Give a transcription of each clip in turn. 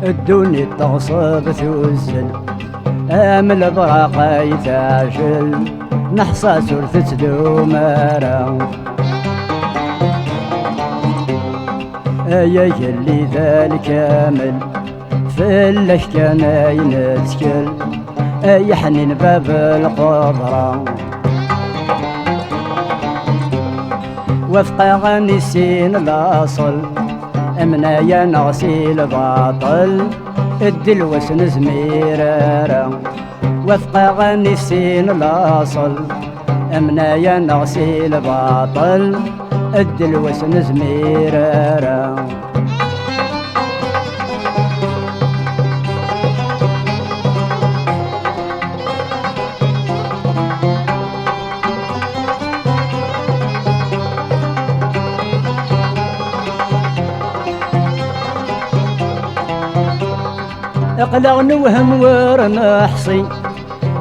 الدنيا تغصب توزن امل براقة يتعجل نحصى سلثة دومارة يا اللي ذلك كامل فلاش كان ينتكل يحنن باب القدرة وفق غني سين الاصل امنا يا نغسي الباطل الدلوس نزميرارا وفق غني سين الاصل امنا يا نغسي الباطل الدلوس نزميرارا اقلع نوهم ورنحصي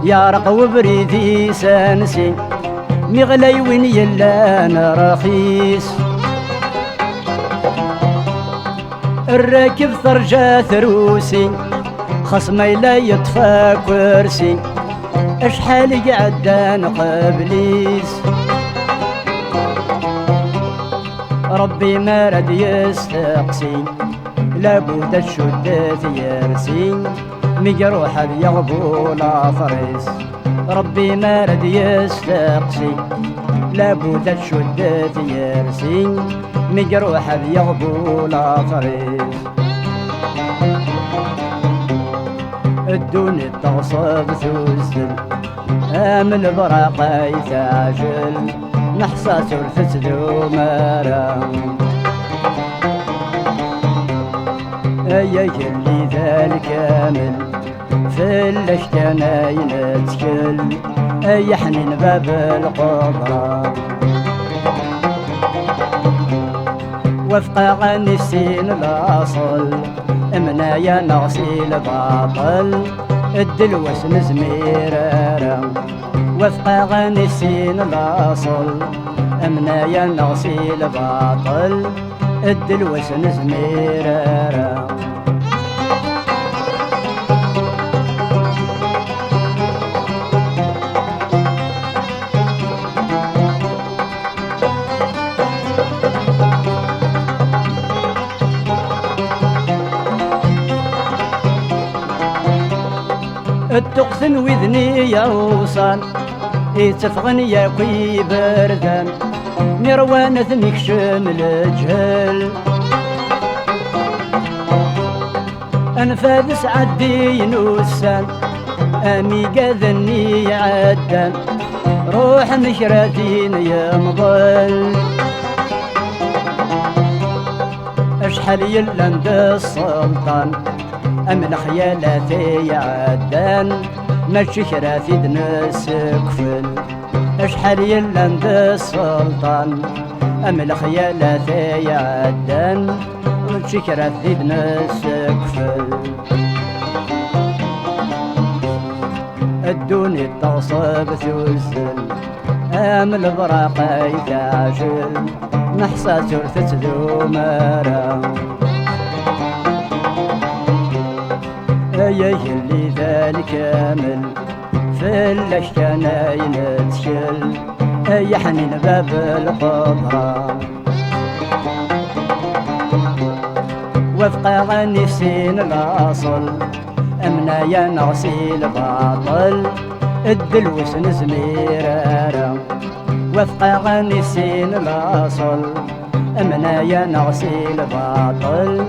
يا رقو بريدي سانسي مغلي وين يلا انا رخيص الراكب ثرجا ثروسي خصمي لا يطفى كرسي اشحال قعدان قبليس ربي ما رد يستقسي لابد الشدات يرسي مجروح بيغبول فريس ربي ما رد يستقسي لابد الشدات يرسي مجروح بيغبول فريس الدنيا تغصب توزن امل براقة يتعجل نحصى سلثة دومارة يا اللي ذلك كامل فلاش كان ينتكل يحنن باب القدرة وفق غني السين الاصل امنا يا نغسي الباطل الدلوس نزميرارا وفق غني السين الاصل امنا يا نغسي الباطل الدلوس نزميرارا التقسن وذني يوصل يتفغن ياكي بردان مروانة مكشم الجهل انفادس عدي نوسان امي قاذني عدان روح مشراتين يا مضل اشحال يلند السلطان امن خيالاتي عدان ماشي شراتي دنس كفل اشحال يلند السلطان امن خيالاتي عدان ماشي شراتي دنس كفل الدنيا تغصب توزن امل براقة يتعجل نحصى سلثة دومارة يا اللي ذلك كامل فلاش كان ينتكل يحنن باب القدرة وفق غني سين الاصل امنا يا نغسي الباطل الدلوس نزميرارا وفق غني سين الاصل امنا يا نغسي الباطل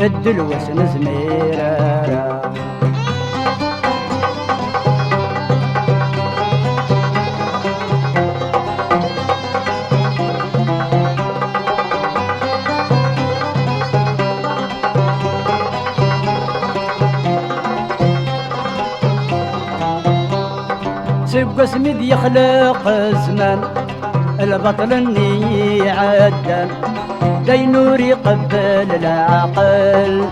الدلوس نزميرارا سب اسمد يخلق الزمان البطل اني عدان دينور يقبل العقل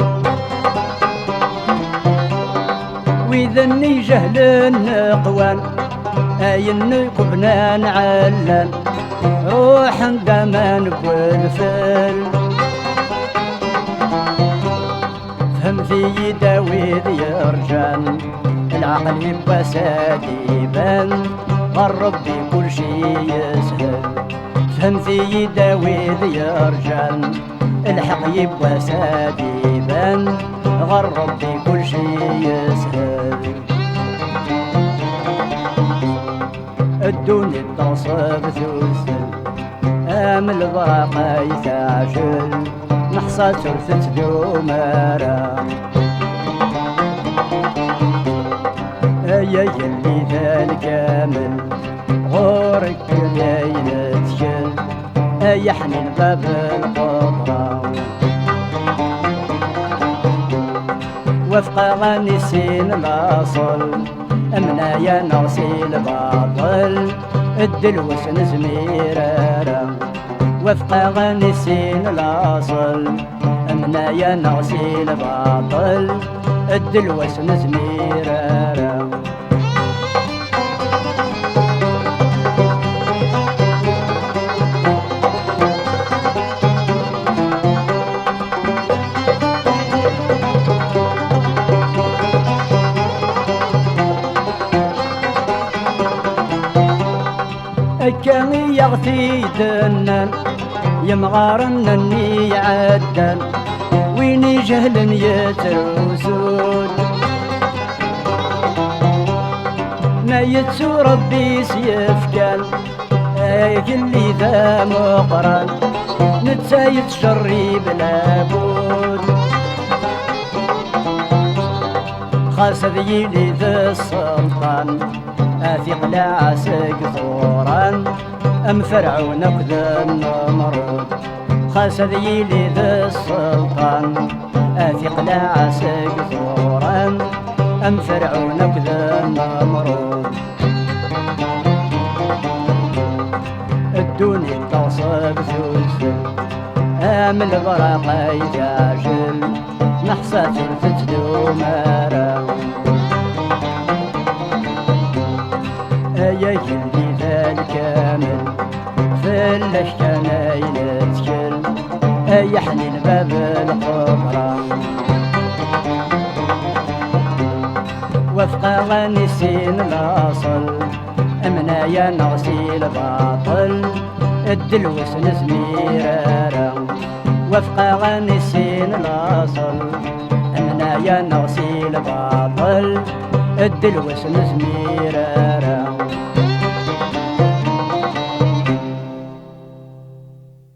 وإذا اني جهل النقوان اين قبنا نعلن روح دمان والفل فهم في داوود يرجان العقل يبقى ساديبا والرب كل شي يسهل فهم في داوود يرجان الحق يبقى ساديبا غرب كل شي يسهل الدنيا تصب ثلثل امل البراقة يتعجل نحصى ثلثة دومارا يا يلي ذا الكامل غورك لين تكل يا حنين باب القدرة وفق غنسين الاصل امنا يا نغسي الباطل الدلوس نزميرارا وفق غنسين الاصل امنا يا نغسي الباطل الدلوس نزميرارا كان يغثي دنان يمغارن اني عدان ويني جهل يتروسون ما يتسو ربي سيفكان اللي ذا مقران نتسايد شري بلا بود خاص ذيلي ذا السلطان اثق لعسك ثوران ام فرعون كذا النمرود خاص ذيلي ذا السلطان اثق لعسك ثوران ام فرعون كذا النمرود الدنيا تصب ثلثل ام البراقة يتعجل نحصى ثلثة دومارا يا يلي ذا الكامل فلاش كان ينتكل يا حنين باب القبرة وفق غنسين الاصل امنا يا نغسي الباطل الدلوس نزميرارا وفق غنسين الاصل امنا يا نغسي الباطل الدلوس نزميرارا